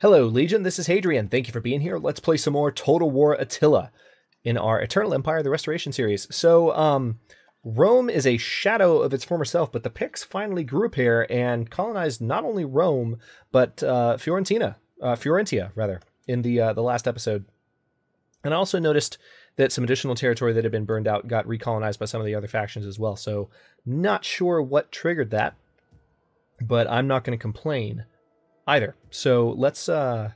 Hello, Legion. This is Hadrian. Thank you for being here. Let's play some more Total War Attila in our Eternal Empire: The Restoration series. So, Rome is a shadow of its former self, but the Picts finally grew up here and colonized not only Rome but Fiorentia, rather, in the last episode. And I also noticed that some additional territory that had been burned out got recolonized by some of the other factions as well. So, not sure what triggered that, but I'm not going to complain either. So let's now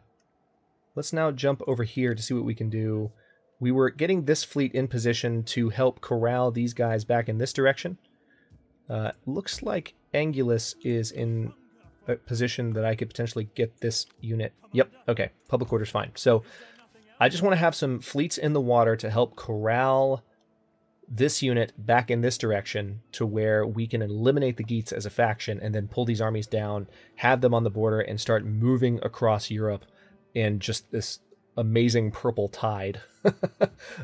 jump over here to see what we can do. We were getting this fleet in position to help corral these guys back in this direction. Looks like Angulus is in a position that I could potentially get this unit. Yep, okay, public order's fine. So I just want to have some fleets in the water to help corral this unit back in this direction to where we can eliminate the Geats as a faction and then pull these armies down, have them on the border, and start moving across Europe in just this amazing purple tide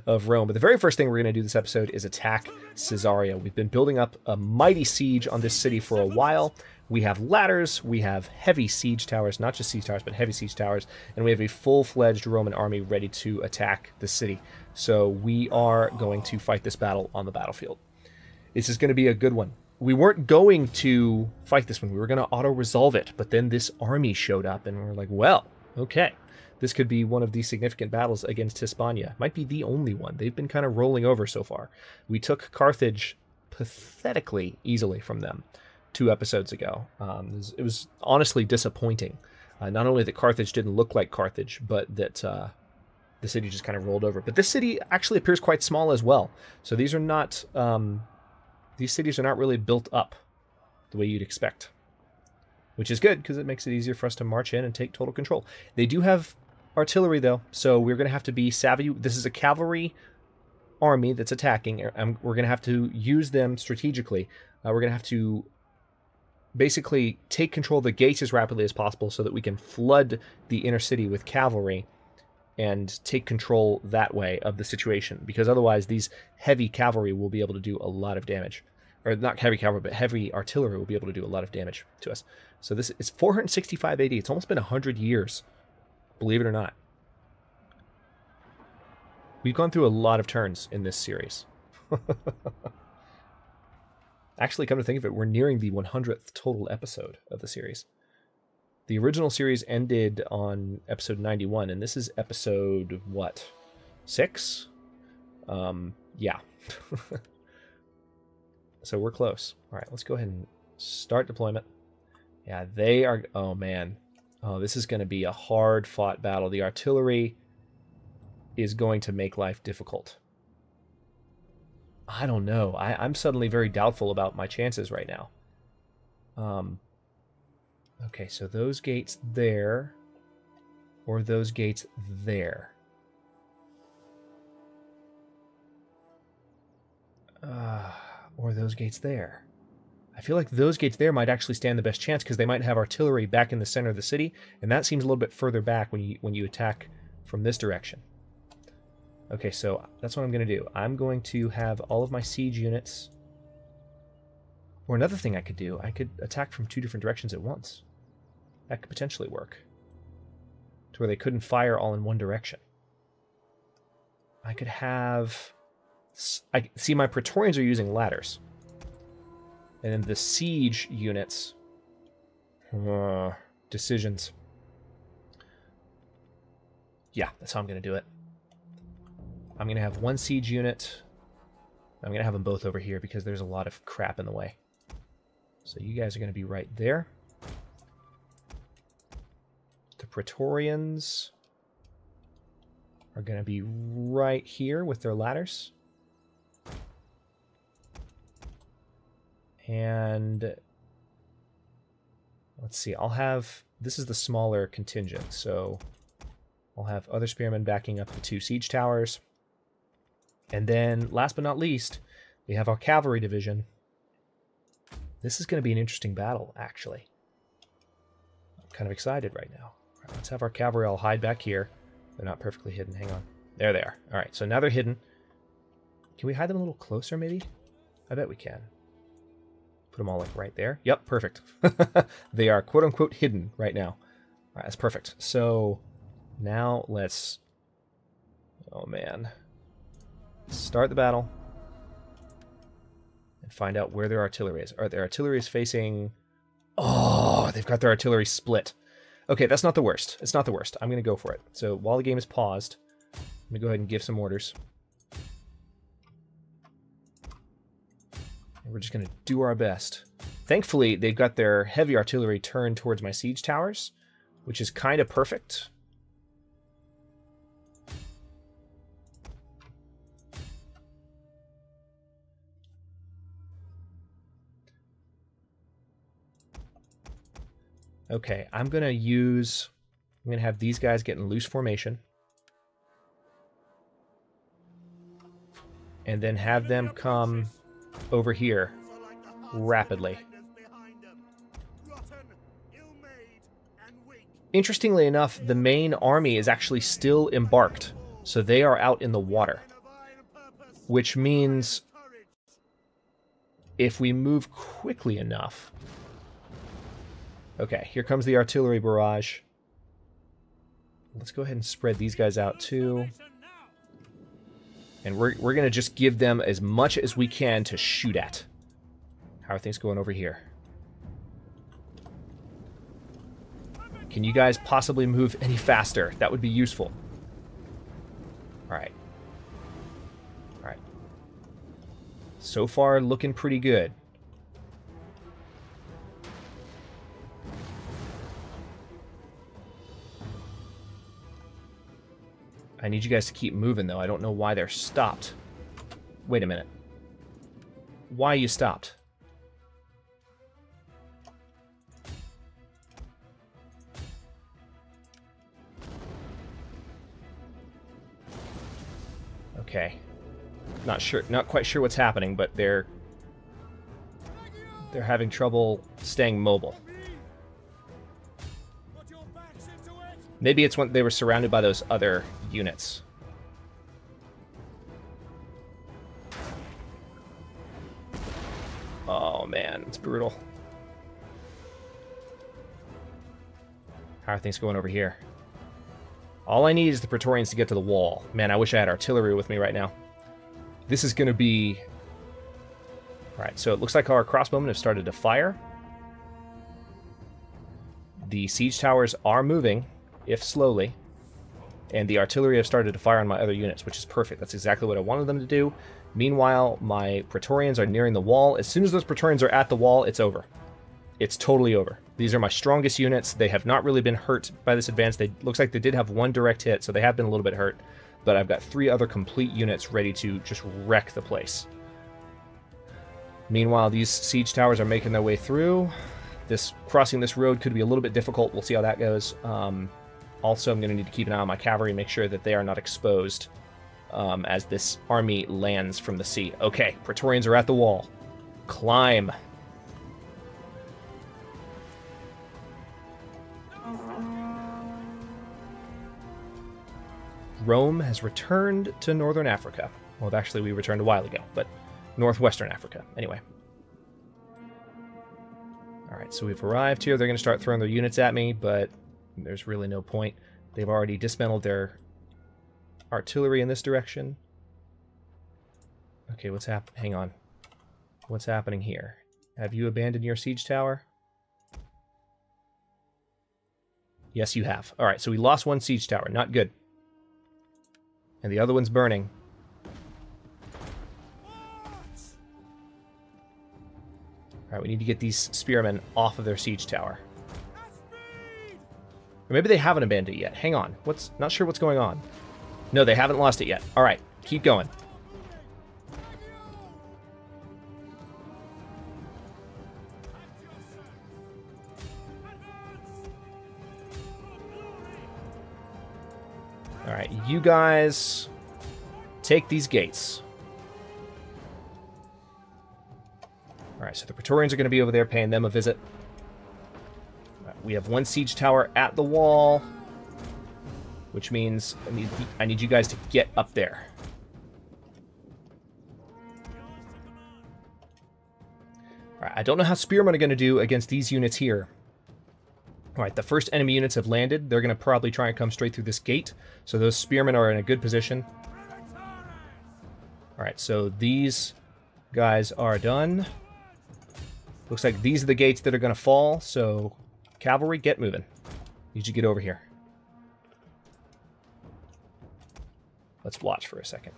of Rome. But the very first thing we're going to do this episode is attack Caesarea. We've been building up a mighty siege on this city for a while. We have ladders, we have heavy siege towers, not just siege towers, but heavy siege towers, and we have a full-fledged Roman army ready to attack the city. So we are going to fight this battle on the battlefield. This is going to be a good one. We weren't going to fight this one. We were going to auto-resolve it, but then this army showed up, and we're like, well, okay. This could be one of the significant battles against Hispania. Might be the only one. They've been kind of rolling over so far. We took Carthage pathetically easily from them 2 episodes ago. It was honestly disappointing. Not only that Carthage didn't look like Carthage, but that the city just kind of rolled over. But this city actually appears quite small as well. So these are not these cities are not really built up the way you'd expect, which is good because it makes it easier for us to march in and take total control. They do have artillery though, so we're going to have to be savvy. This is a cavalry army that's attacking. We're going to have to use them strategically. We're going to have to basically take control of the gates as rapidly as possible so that we can flood the inner city with cavalry and take control that way of the situation, because otherwise these heavy cavalry will be able to do a lot of damage. Or not heavy cavalry, but heavy artillery will be able to do a lot of damage to us. So this is 465 AD. It's almost been 100 years, believe it or not. We've gone through a lot of turns in this series. Actually, come to think of it, we're nearing the 100th total episode of the series. The original series ended on episode 91, and this is episode, what, 6? Yeah. So we're close. All right, let's go ahead and start deployment. Yeah, they are... Oh, man. Oh, this is going to be a hard-fought battle. The artillery is going to make life difficult. I don't know. I'm suddenly very doubtful about my chances right now. Okay, so those gates there, or those gates there. Or those gates there. I feel like those gates there might actually stand the best chance because they might have artillery back in the center of the city, and that seems a little bit further back when you attack from this direction. Okay, so that's what I'm going to do. I'm going to have all of my siege units. Or another thing I could do, I could attack from 2 different directions at once. That could potentially work. To where they couldn't fire all in one direction. I could have... I see my Praetorians are using ladders. And then the siege units... decisions. Yeah, that's how I'm going to do it. I'm going to have 1 siege unit. I'm going to have them both over here because there's a lot of crap in the way. So you guys are going to be right there. The Praetorians are going to be right here with their ladders. And let's see, I'll have... This is the smaller contingent, so I'll have other spearmen backing up the 2 siege towers. And then, last but not least, we have our Cavalry Division. This is going to be an interesting battle, actually. I'm kind of excited right now. All right, let's have our cavalry all hide back here. They're not perfectly hidden. Hang on. There they are. All right, so now they're hidden. Can we hide them a little closer, maybe? I bet we can. Put them all, like, right there. Yep, perfect. They are, quote-unquote, hidden right now. All right, that's perfect. So now let's... Oh, man. Start the battle. And find out where their artillery is. Their artillery is facing... Oh, they've got their artillery split. Okay, that's not the worst. It's not the worst. I'm going to go for it. So while the game is paused, I'm going to go ahead and give some orders. And we're just going to do our best. Thankfully, they've got their heavy artillery turned towards my siege towers, which is kind of perfect. Okay, I'm going to have these guys get in loose formation. And then have them come over here rapidly. Interestingly enough, the main army is actually still embarked, so they are out in the water. Which means if we move quickly enough... Okay, here comes the artillery barrage. Let's go ahead and spread these guys out too. And we're going to just give them as much as we can to shoot at. How are things going over here? Can you guys possibly move any faster? That would be useful. Alright. Alright. So far, looking pretty good. I need you guys to keep moving, though. I don't know why they're stopped. Wait a minute. Why are you stopped? Okay. Not quite sure what's happening, but they're having trouble staying mobile. Maybe it's when they were surrounded by those other units. Oh man, it's brutal. How are things going over here? All I need is the Praetorians to get to the wall. Man, I wish I had artillery with me right now. This is going to be... Alright, so it looks like our crossbowmen have started to fire. The siege towers are moving, if slowly. And the artillery have started to fire on my other units, which is perfect. That's exactly what I wanted them to do. Meanwhile, my Praetorians are nearing the wall. As soon as those Praetorians are at the wall, it's over. It's totally over. These are my strongest units. They have not really been hurt by this advance. Looks like they did have one direct hit, so they have been a little bit hurt. But I've got 3 other complete units ready to just wreck the place. Meanwhile, these siege towers are making their way through. Crossing this road could be a little bit difficult. We'll see how that goes. Also, I'm going to need to keep an eye on my cavalry and make sure that they are not exposed as this army lands from the sea. Okay, Praetorians are at the wall. Climb. Rome has returned to northern Africa. Well, actually, we returned a while ago, but northwestern Africa. Anyway. Alright, so we've arrived here. They're going to start throwing their units at me, but there's really no point. They've already dismantled their artillery in this direction. Okay, what's happening? Hang on. What's happening here? Have you abandoned your siege tower? Yes, you have. Alright, so we lost one siege tower. Not good. And the other one's burning. Alright, we need to get these spearmen off of their siege tower. Or maybe they haven't abandoned it yet. Hang on. Not sure what's going on. No, they haven't lost it yet. Alright, keep going. Alright, you guys take these gates. Alright, so the Praetorians are going to be over there paying them a visit. We have one siege tower at the wall, which means I need you guys to get up there. Alright, I don't know how spearmen are going to do against these units here. All right, the first enemy units have landed. They're going to probably try and come straight through this gate. So those spearmen are in a good position. All right, so these guys are done. Looks like these are the gates that are going to fall. So cavalry, get moving. Need you to get over here. Let's watch for a second.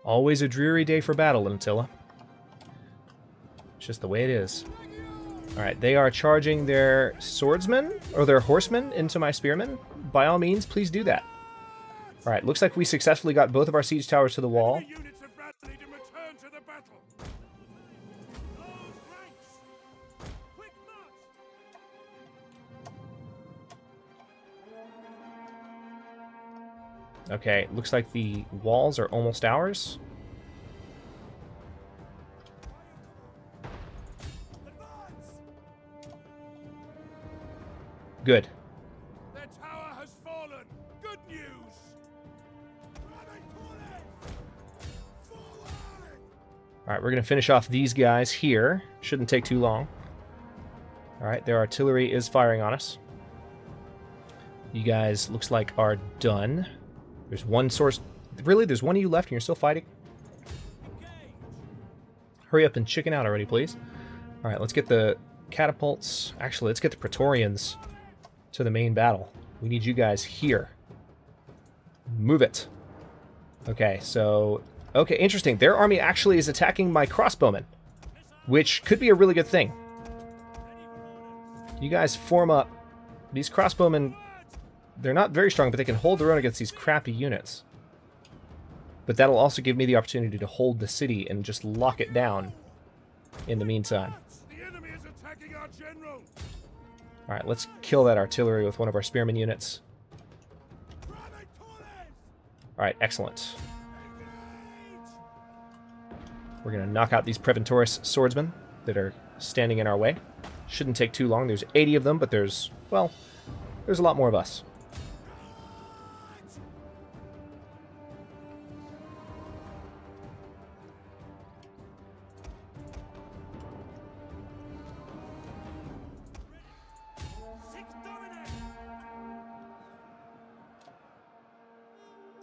Always a dreary day for battle, Attila. It's just the way it is. Alright, they are charging their swordsmen, or their horsemen, into my spearmen. By all means, please do that. Alright, looks like we successfully got both of our siege towers to the wall. Okay, looks like the walls are almost ours. Good. Their tower has fallen. Good news. Alright, we're going to finish off these guys here. Shouldn't take too long. Alright, their artillery is firing on us. You guys, looks like, are done. There's one source. Really? There's one of you left and you're still fighting? Hurry up and chicken out already, please. Alright, let's get the catapults. Actually, let's get the Praetorians to the main battle. We need you guys here. Move it. Okay, so... Okay, interesting. Their army actually is attacking my crossbowmen, which could be a really good thing. You guys form up. These crossbowmen, they're not very strong, but they can hold their own against these crappy units. But that'll also give me the opportunity to hold the city and just lock it down in the meantime. The enemy is attacking our general. Alright, let's kill that artillery with one of our spearmen units. Alright, excellent. We're going to knock out these Preventoris swordsmen that are standing in our way. Shouldn't take too long. There's 80 of them, but there's, well, there's a lot more of us.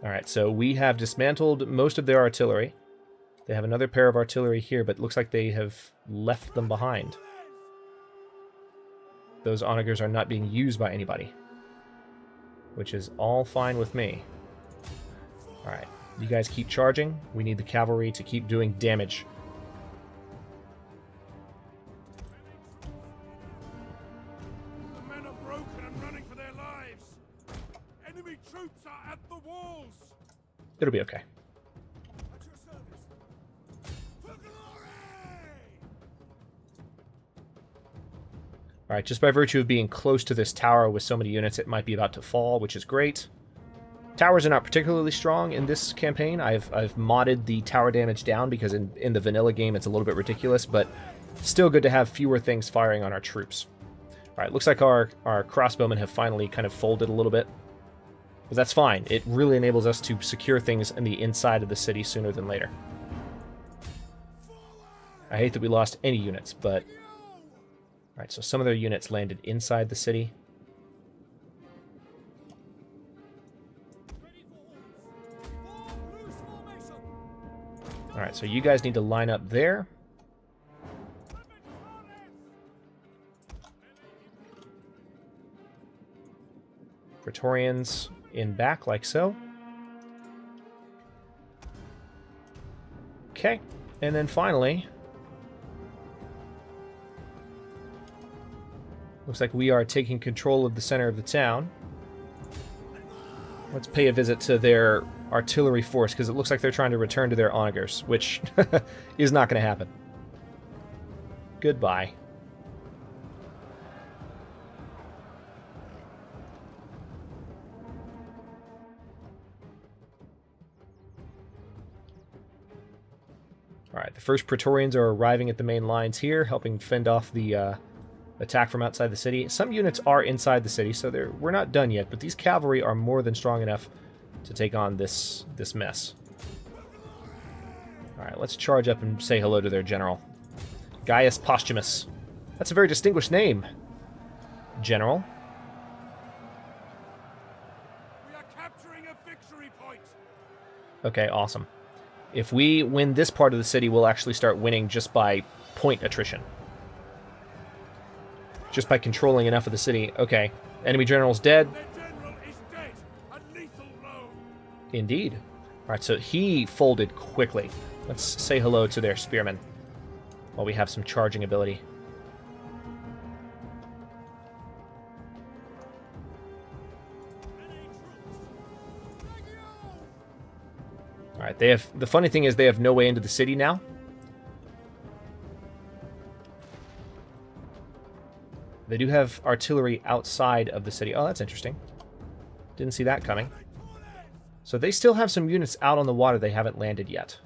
Alright, so we have dismantled most of their artillery. They have another pair of artillery here, but it looks like they have left them behind. Those onagers are not being used by anybody, which is all fine with me. Alright, you guys keep charging. We need the cavalry to keep doing damage. The men are broken and running for their lives. Enemy troops are at the walls. It'll be okay. At your service. For glory! Alright, just by virtue of being close to this tower with so many units, it might be about to fall, which is great. Towers are not particularly strong in this campaign. I've modded the tower damage down because in the vanilla game it's a little bit ridiculous, but still good to have fewer things firing on our troops. Alright, looks like our crossbowmen have finally kind of folded a little bit. But that's fine. It really enables us to secure things in the inside of the city sooner than later. I hate that we lost any units, but... Alright, so some of their units landed inside the city. Alright, so you guys need to line up there. Praetorians in back, like so. Okay, and then finally... Looks like we are taking control of the center of the town. Let's pay a visit to their artillery force, because it looks like they're trying to return to their onagers, which is not going to happen. Goodbye. Alright, the first Praetorians are arriving at the main lines here, helping fend off the attack from outside the city. Some units are inside the city, so we're not done yet, but these cavalry are more than strong enough to take on this mess. Alright, let's charge up and say hello to their general. Gaius Posthumus. That's a very distinguished name, General. We are capturing a victory point. Okay, awesome. If we win this part of the city, we'll actually start winning just by point attrition. Just by controlling enough of the city. Okay, enemy general's dead. Their general is dead. A lethal blow. Indeed. Alright, so he folded quickly. Let's say hello to their spearmen while we have some charging ability. Alright, they have... The funny thing is they have no way into the city now. They do have artillery outside of the city. Oh, that's interesting. Didn't see that coming. So they still have some units out on the water they haven't landed yet.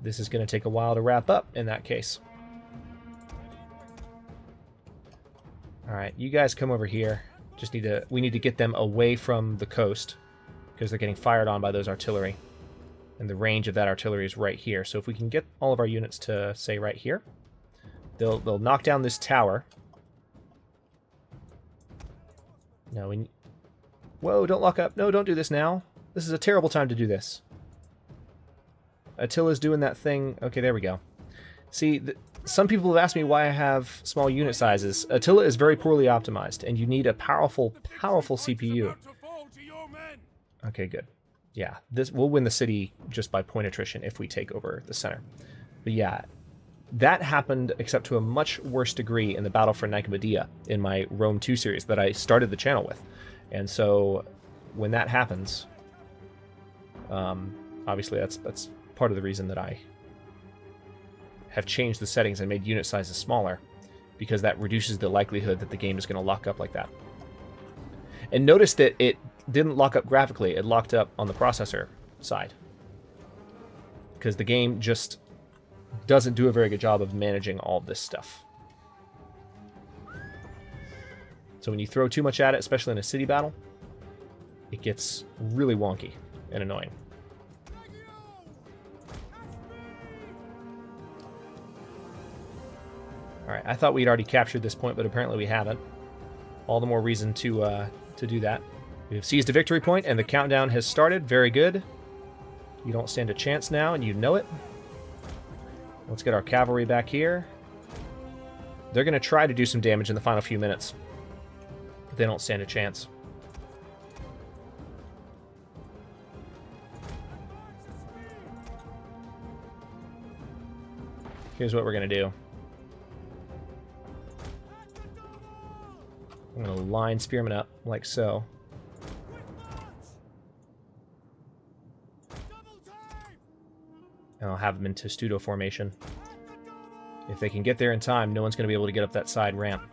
This is going to take a while to wrap up in that case. Alright, you guys come over here. We need to get them away from the coast because they're getting fired on by those artillery. And the range of that artillery is right here. So if we can get all of our units to, say, right here, they'll knock down this tower. No, whoa, don't lock up. No, don't do this now. This is a terrible time to do this. Attila's doing that thing. Okay, there we go. See, some people have asked me why I have small unit sizes. Attila is very poorly optimized, and you need a powerful CPU. Okay, good. Yeah, we'll win the city just by point attrition if we take over the center. But yeah, that happened, except to a much worse degree, in the battle for Nicomedia in my Rome 2 series that I started the channel with. And so, when that happens, obviously that's part of the reason that I have changed the settings and made unit sizes smaller, because that reduces the likelihood that the game is going to lock up like that. And notice that it didn't lock up graphically, it locked up on the processor side. Because the game just doesn't do a very good job of managing all of this stuff. So when you throw too much at it, especially in a city battle, it gets really wonky and annoying. Alright, I thought we'd already captured this point, but apparently we haven't. All the more reason to do that. We've seized a victory point, and the countdown has started. Very good. You don't stand a chance now, and you know it. Let's get our cavalry back here. They're going to try to do some damage in the final few minutes, but they don't stand a chance. Here's what we're going to do. I'm going to line spearmen up, like so. And I'll have them in testudo formation. If they can get there in time, no one's going to be able to get up that side ramp.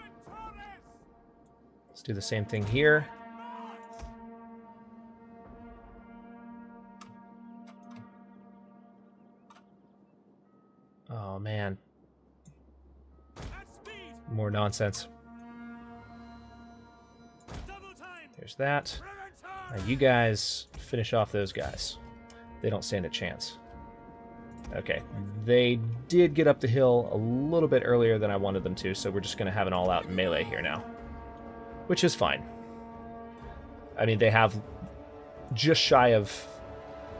Let's do the same thing here. Oh, man. More nonsense. There's that. Now you guys finish off those guys. They don't stand a chance. Okay, they did get up the hill a little bit earlier than I wanted them to, so we're just going to have an all-out melee here now. Which is fine. I mean, they have just shy of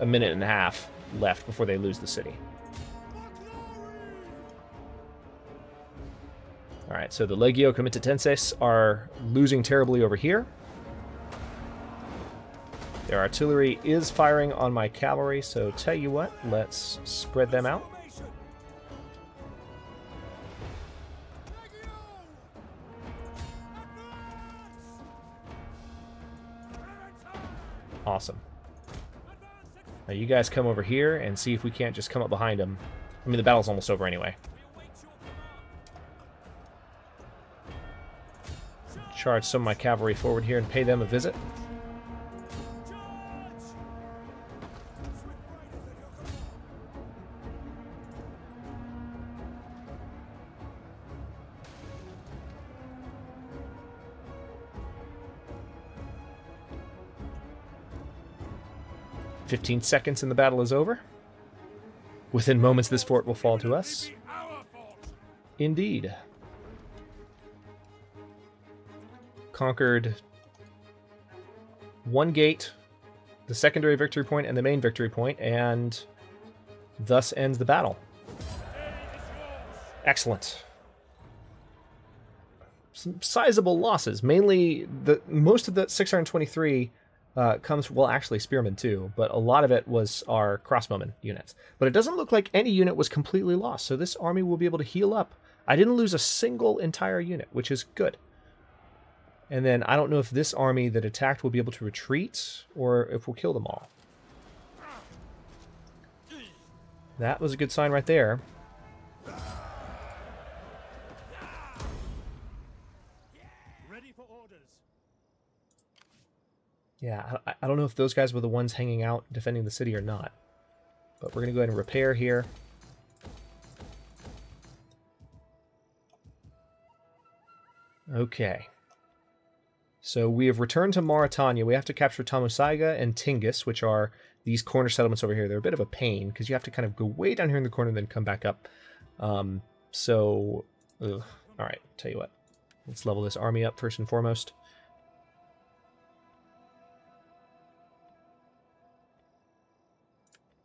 a minute and a half left before they lose the city. Alright, so the Legio Comitatenses are losing terribly over here. Their artillery is firing on my cavalry, so tell you what, let's spread them out. Awesome. Now you guys come over here and see if we can't just come up behind them. I mean, the battle's almost over anyway. charge some of my cavalry forward here and pay them a visit. 15 seconds and the battle is over. Within moments, this fort will fall to us. Indeed. Conquered one gate, the secondary victory point, and the main victory point, and thus ends the battle. Excellent. Some sizable losses. Mainly, most of the 623 comes, well, actually spearmen too, but a lot of it was our crossbowmen units. But it doesn't look like any unit was completely lost, so this army will be able to heal up. I didn't lose a single entire unit, which is good. And then I don't know if this army that attacked will be able to retreat, or if we'll kill them all. That was a good sign right there. Ready for orders. Yeah, I don't know if those guys were the ones hanging out defending the city or not. But we're going to go ahead and repair here. Okay. So we have returned to Mauritania. We have to capture Tamusaiga and Tingis, which are these corner settlements over here. They're a bit of a pain, because you have to kind of go way down here in the corner and then come back up. Alright, tell you what. Let's level this army up first and foremost.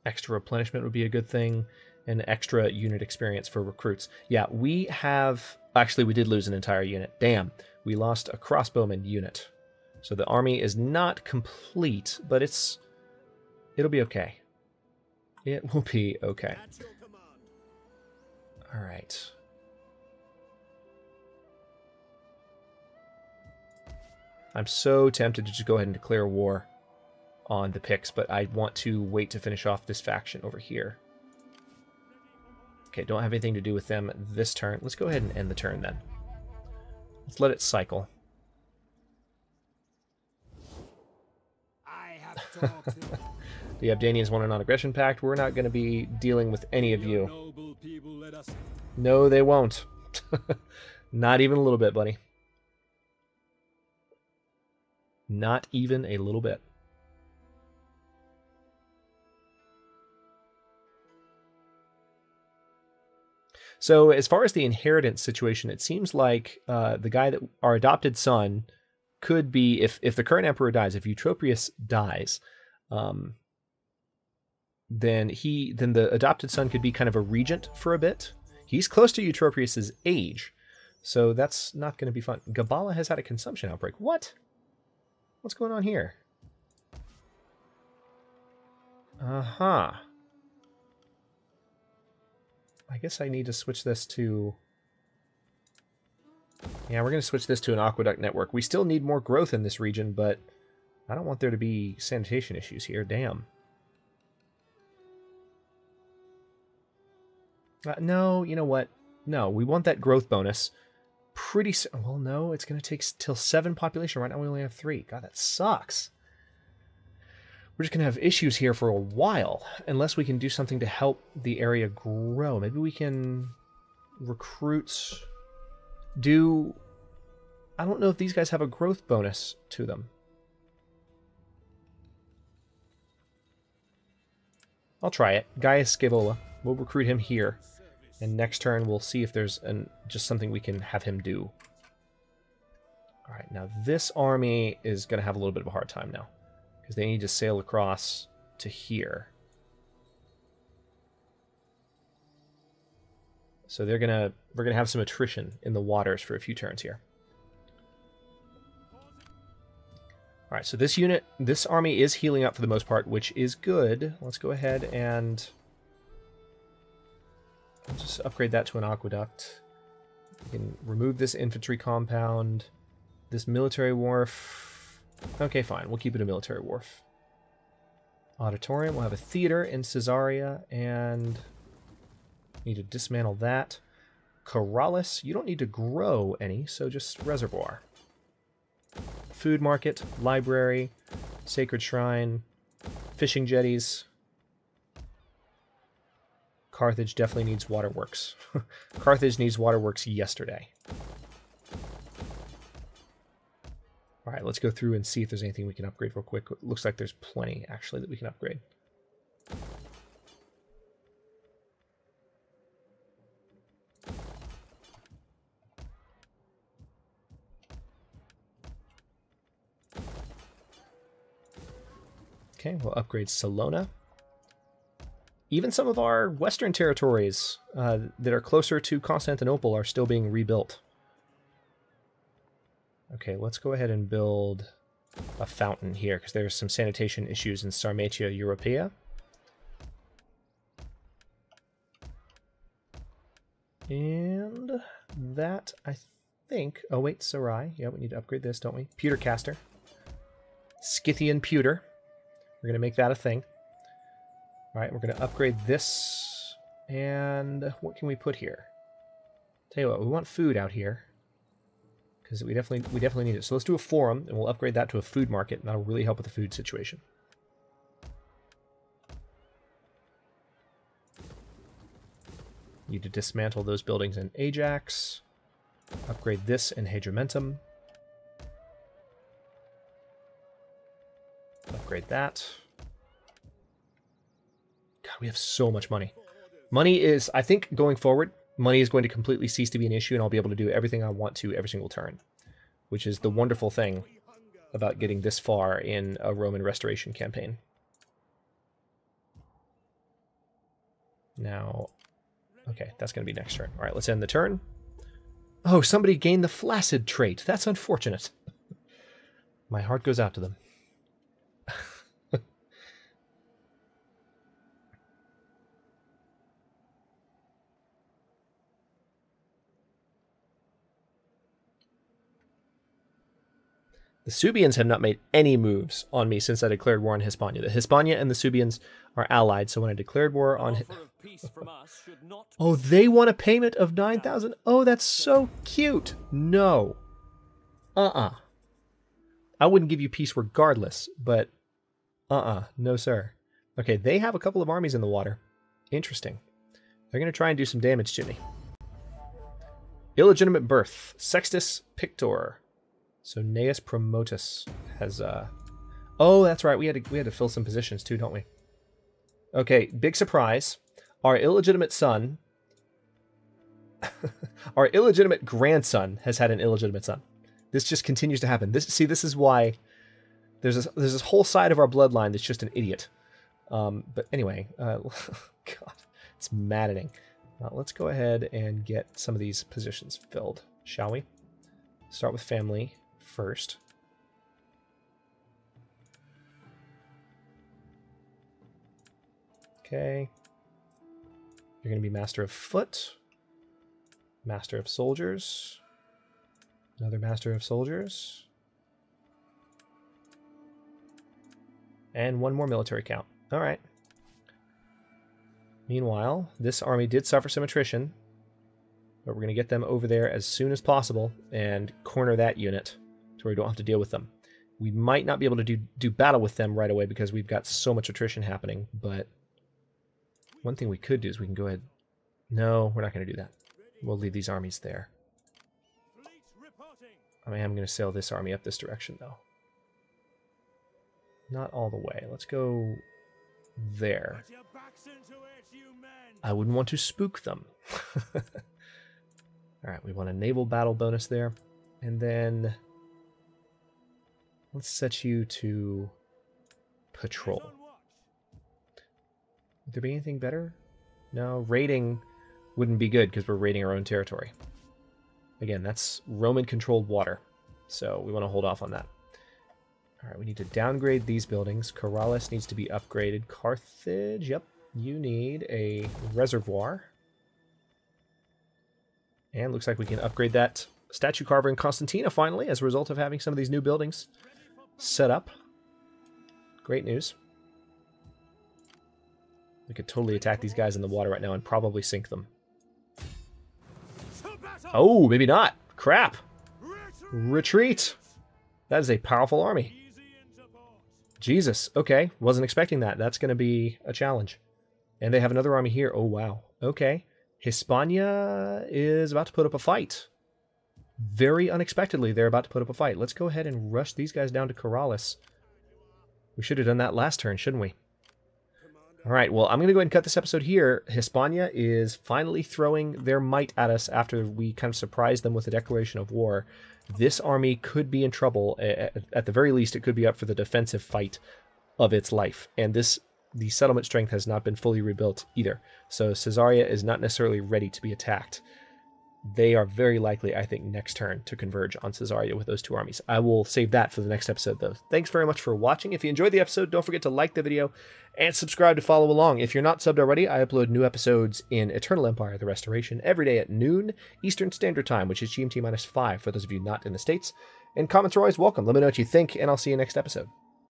Extra replenishment would be a good thing, and extra unit experience for recruits. Yeah, we have... Actually, we did lose an entire unit. Damn. We lost a crossbowman unit. So the army is not complete, but it'll be okay. It will be okay. Alright. I'm so tempted to just go ahead and declare war on the Picts, but I want to wait to finish off this faction over here. Okay, don't have anything to do with them this turn. Let's go ahead and end the turn then. Let's let it cycle. I have talked to The Abdanians want a non-aggression pact. We're not going to be dealing with any of you. noble people, let us... No, they won't. Not even a little bit, buddy. Not even a little bit. So as far as the inheritance situation, it seems like the guy that our adopted son could be, if the current emperor dies, if Eutropius dies, then the adopted son could be kind of a regent for a bit. He's close to Eutropius's age, so that's not going to be fun. Gabala has had a consumption outbreak. What? What's going on here? Uh-huh. I guess I need to switch this to... Yeah, we're going to switch this to an aqueduct network. We still need more growth in this region, but I don't want there to be sanitation issues here. Damn. No, you know what? No, we want that growth bonus. Pretty soon. Well, no, it's going to take till 7 population. Right now we only have 3. God, that sucks. We're just going to have issues here for a while, unless we can do something to help the area grow. Maybe we can recruit... I don't know if these guys have a growth bonus to them. I'll try it. Gaius Scaevola. We'll recruit him here. And next turn we'll see if there's just something we can have him do. Alright, now this army is going to have a little bit of a hard time now, because they need to sail across to here. So we're gonna have some attrition in the waters for a few turns here. All right, so this army is healing up for the most part, which is good. Let's go ahead and just upgrade that to an aqueduct. We can remove this infantry compound, this military wharf. Okay, fine. We'll keep it a military wharf. Auditorium. We'll have a theater in Caesarea, and need to dismantle that. Corrales. You don't need to grow any, so just reservoir. food market, library, sacred shrine, fishing jetties. Carthage definitely needs waterworks. Carthage needs waterworks yesterday. All right, let's go through and see if there's anything we can upgrade real quick. It looks like there's plenty, actually, that we can upgrade. Okay, we'll upgrade Salona. Even some of our western territories that are closer to Constantinople are still being rebuilt. Okay, let's go ahead and build a fountain here, because there's some sanitation issues in Sarmatia Europea. And that, I think... Oh, wait, Sarai. Yeah, we need to upgrade this, don't we? Pewter caster. Scythian pewter. We're going to make that a thing. All right, we're going to upgrade this. And what can we put here? Tell you what, we want food out here, because we definitely need it. So let's do a forum, and we'll upgrade that to a food market, and that'll really help with the food situation. Need to dismantle those buildings in Ajax. Upgrade this in Hadrimentum. Upgrade that. God, we have so much money. Money is, I think, going forward, money is going to completely cease to be an issue, and I'll be able to do everything I want to every single turn, which is the wonderful thing about getting this far in a Roman restoration campaign. Now, okay, that's going to be next turn. All right, let's end the turn. Oh, somebody gained the flaccid trait. That's unfortunate. My heart goes out to them. The Suebians have not made any moves on me since I declared war on Hispania. The Hispania and the Suebians are allied, so when I declared war on... Oh, they want a payment of 9,000? Oh, that's so cute. No. I wouldn't give you peace regardless, but no sir. Okay, they have a couple of armies in the water. Interesting. They're going to try and do some damage to me. Illegitimate birth. Sextus Pictor. So Gnaeus Promotus has oh, that's right. We had to fill some positions too, don't we? Okay, big surprise. Our illegitimate son our illegitimate grandson has had an illegitimate son. This just continues to happen. This is why there's this whole side of our bloodline that's just an idiot. But anyway, God, it's maddening. Let's go ahead and get some of these positions filled, shall we? Start with family first. Okay. You're going to be Master of Foot, Master of Soldiers, another Master of Soldiers, and one more military count. All right. Meanwhile, this army did suffer some attrition, but we're going to get them over there as soon as possible and corner that unit to where we don't have to deal with them. We might not be able to do battle with them right away because we've got so much attrition happening, but one thing we could do is we can go ahead... No, we're not going to do that. We'll leave these armies there. I am going to sail this army up this direction, though. Not all the way. Let's go there. I wouldn't want to spook them. Alright, we want a naval battle bonus there. And then let's set you to patrol. Would there be anything better? No, raiding wouldn't be good because we're raiding our own territory. Again, that's Roman-controlled water, so we want to hold off on that. All right, we need to downgrade these buildings. Corrales needs to be upgraded. Carthage, yep, you need a reservoir. And looks like we can upgrade that statue carver in Constantina finally as a result of having some of these new buildings set up. Great news. We could totally attack these guys in the water right now and probably sink them. Oh, maybe not. Crap. Retreat. That is a powerful army. Jesus. Okay. Wasn't expecting that. That's going to be a challenge. And they have another army here. Oh, wow. Okay. Hispania is about to put up a fight. Very unexpectedly, they're about to put up a fight. Let's go ahead and rush these guys down to Corrales. We should have done that last turn, shouldn't we? All right, well, I'm going to go ahead and cut this episode here. Hispania is finally throwing their might at us after we kind of surprised them with a declaration of war. This army could be in trouble. At the very least, it could be up for the defensive fight of its life. And the settlement strength has not been fully rebuilt either. So Caesarea is not necessarily ready to be attacked. They are very likely, I think, next turn to converge on Cesario with those two armies. I will save that for the next episode, though. Thanks very much for watching. If you enjoyed the episode, don't forget to like the video and subscribe to follow along. If you're not subbed already, I upload new episodes in Eternal Empire: The Restoration every day at noon Eastern Standard Time, which is GMT-5 for those of you not in the States. And comments are always welcome. Let me know what you think, and I'll see you next episode.